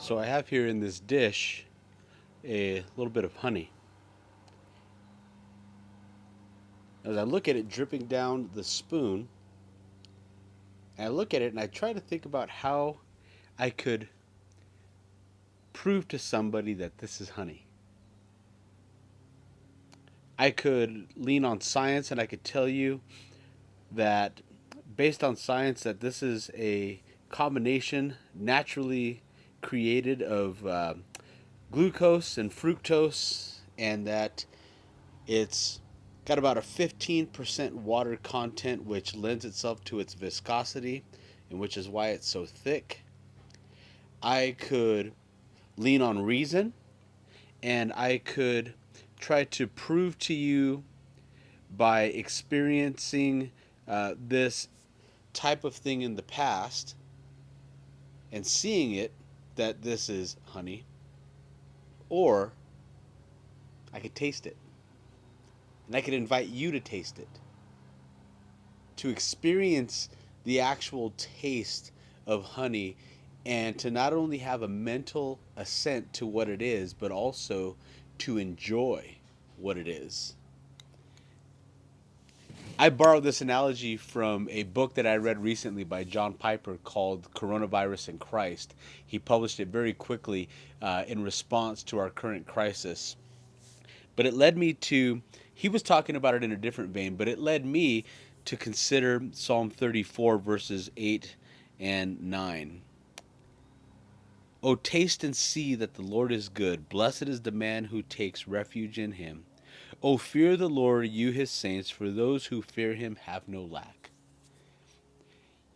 So I have here in this dish a little bit of honey. As I look at it dripping down the spoon, and I look at it and I try to think about how I could prove to somebody that this is honey. I could lean on science and I could tell you that based on science that this is a combination naturally created of glucose and fructose, and that it's got about a 15% water content, which lends itself to its viscosity, and which is why it's so thick. I could lean on reason, and I could try to prove to you by experiencing this type of thing in the past and seeing it that this is honey, or I could taste it. And I could invite you to taste it, to experience the actual taste of honey, and to not only have a mental assent to what it is, but also to enjoy what it is. I borrowed this analogy from a book that I read recently by John Piper called Coronavirus and Christ. He published it very quickly in response to our current crisis. But it led me to, he was talking about it in a different vein, but it led me to consider Psalm 34, verses 8 and 9. Oh, taste and see that the Lord is good. Blessed is the man who takes refuge in him. Oh, fear the Lord, you his saints, for those who fear him have no lack.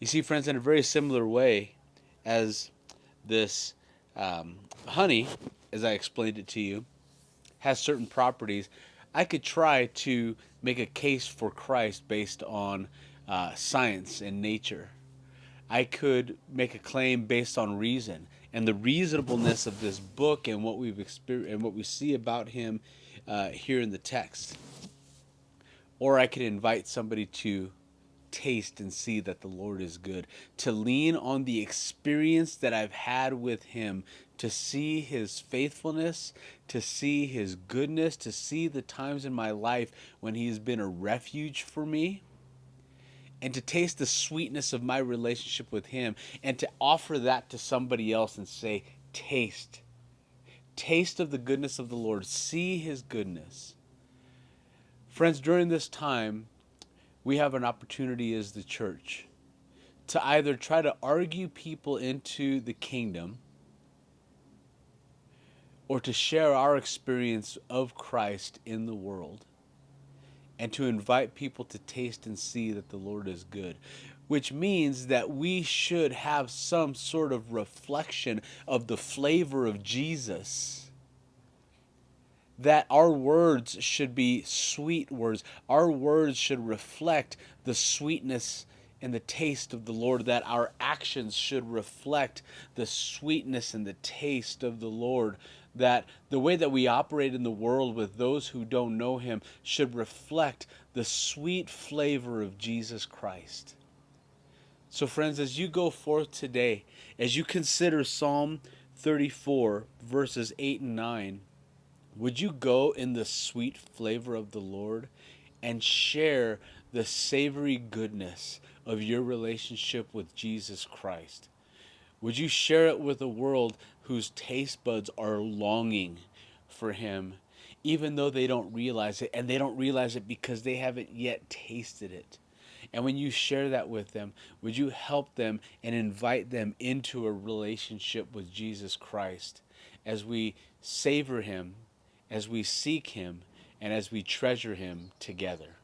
You see, friends, in a very similar way as this honey, as I explained it to you, has certain properties, I could try to make a case for Christ based on science and nature. I could make a claim based on reason and the reasonableness of this book and what we've experienced and what we see about him here in the text. Or I could invite somebody to taste and see that the Lord is good, to lean on the experience that I've had with him, to see his faithfulness, to see his goodness, to see the times in my life when he has been a refuge for me, and to taste the sweetness of my relationship with him, and to offer that to somebody else and say, taste of the goodness of the Lord, see his goodness. Friends, during this time, we have an opportunity as the church to either try to argue people into the kingdom or to share our experience of Christ in the world and to invite people to taste and see that the Lord is good, which means that we should have some sort of reflection of the flavor of Jesus. That our words should be sweet words. Our words should reflect the sweetness and the taste of the Lord. That our actions should reflect the sweetness and the taste of the Lord. That the way that we operate in the world with those who don't know him should reflect the sweet flavor of Jesus Christ. So friends, as you go forth today, as you consider Psalm 34, verses 8 and 9, would you go in the sweet flavor of the Lord and share the savory goodness of your relationship with Jesus Christ? Would you share it with a world whose taste buds are longing for him, even though they don't realize it, and they don't realize it because they haven't yet tasted it? And when you share that with them, would you help them and invite them into a relationship with Jesus Christ as we savor him, as we seek him, and as we treasure him together?